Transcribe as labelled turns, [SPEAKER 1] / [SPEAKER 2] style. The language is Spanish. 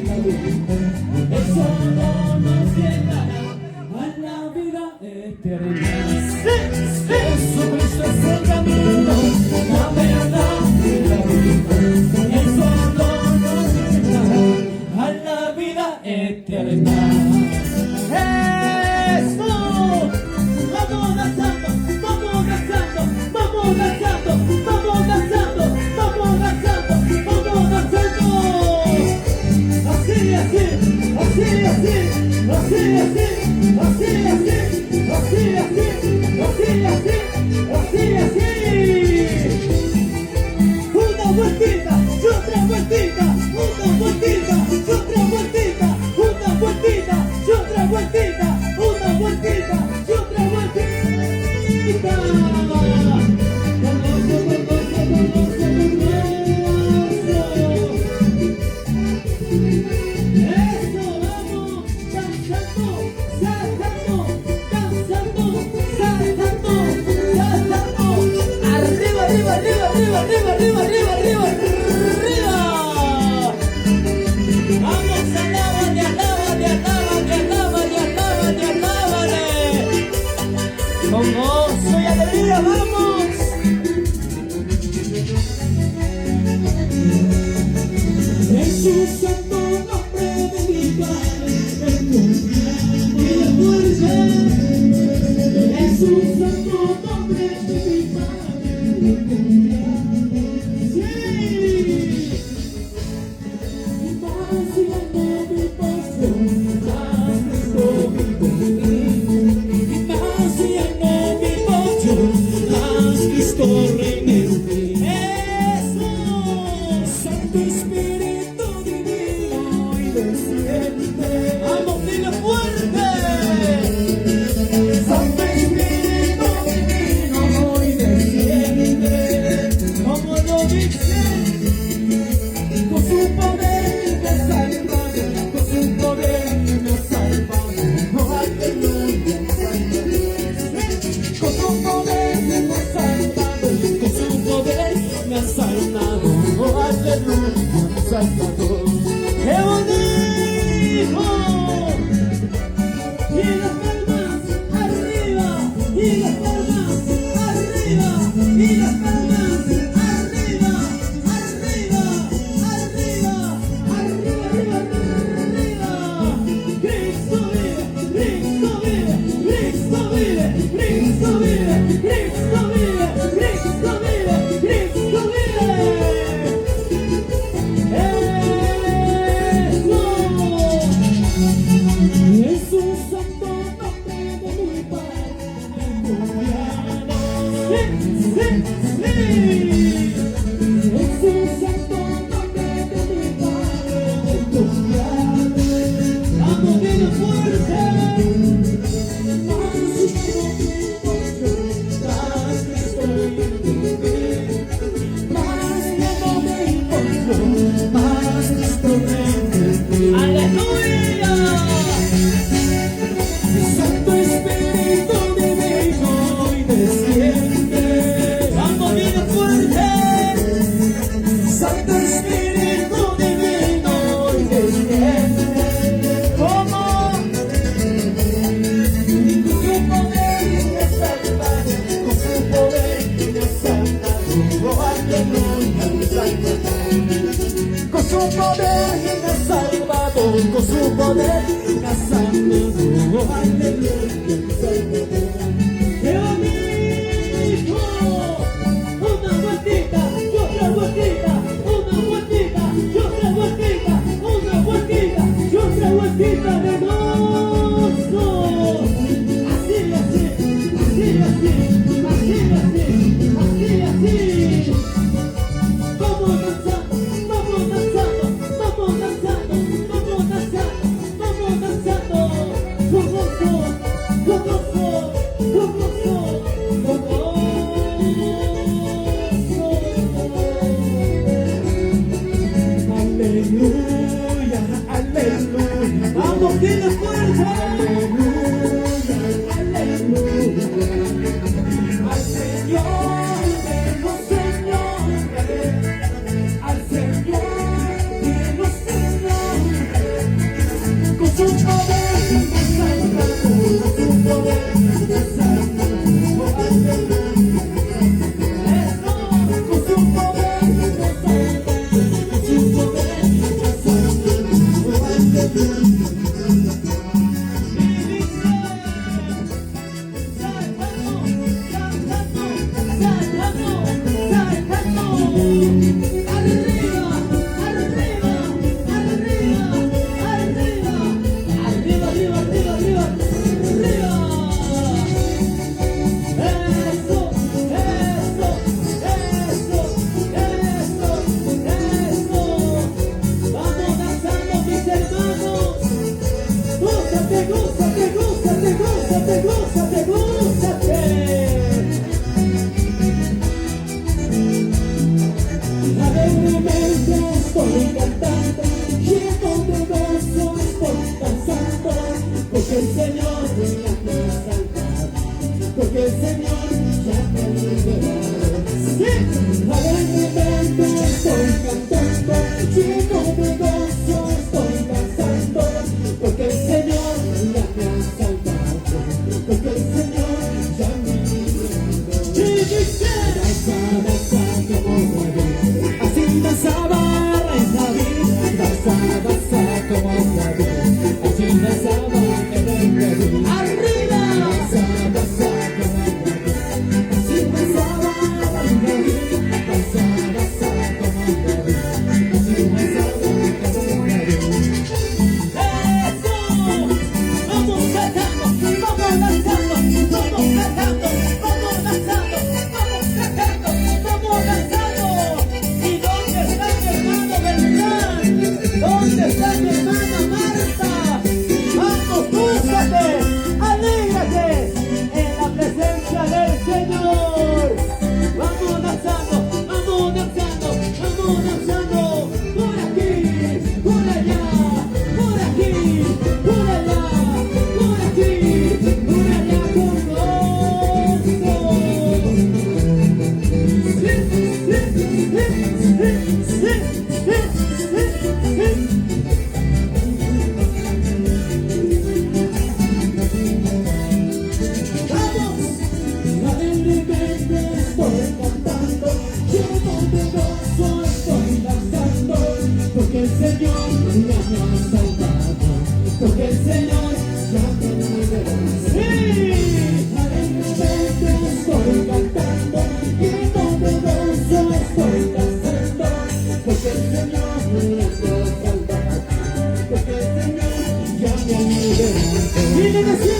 [SPEAKER 1] El solo nos llevará a la vida eterna. Jesucristo es el camino, la verdad y la vida. El solo nos llevará a la vida eterna. ¡Eso! Vamos danzando, vamos danzando, vamos danzando, vamos danzando, vamos danzando, vamos danzando. Así, así, así, así, así, así, así, así, así, así, así, así, así. Una vueltita, y otra vueltita, una vueltita, y otra vueltita, una vueltita, y otra vueltita, una vueltita, y otra vueltita. Arriba, arriba, arriba, arriba, arriba, arriba. Vamos, alábale, alábale, alábale, alábale, alábale, alábale. Con gozo y alegría, vamos. En su santo nombre de mi Padre, y la fuerza. En su santo nombre de mi Padre. ¡Qué bonito! Y las palmas arriba, y las palmas arriba, y las palmas arriba, arriba, arriba, arriba, arriba, arriba. Cristo vive, Cristo vive, Cristo vive, Cristo vive, Cristo vive, Cristo vive, Cristo vive. Con su poder me ha salvado, con su poder me ha salvado, aleluya, Salvador. ¡Qué bonito! Una vueltita, y otra vueltita, una vueltita, y otra vueltita, una vueltita, y otra vueltita de gozo. Así, así, así, así, así, así, así, así. Vamos danzando, vamos danzando, vamos danzando, vamos danzando, vamos Porque el Señor ya me ha liberado. Sí, alegremente estoy cantando, lleno de gozo estoy danzando, porque el Señor ya me ha salvado, porque el Señor ya me ha liberado. Y dice, danza, danza como David, así danzaba el David, danza, danza como David, así danzaba el David. Arriba, danza, danza. Porque el Señor ya me ha salvado, porque el Señor ya me ha liberado. Sí, alegremente estoy cantando, lleno de gozo estoy danzando, porque el Señor ya me ha salvado, porque el Señor ya me ha liberado.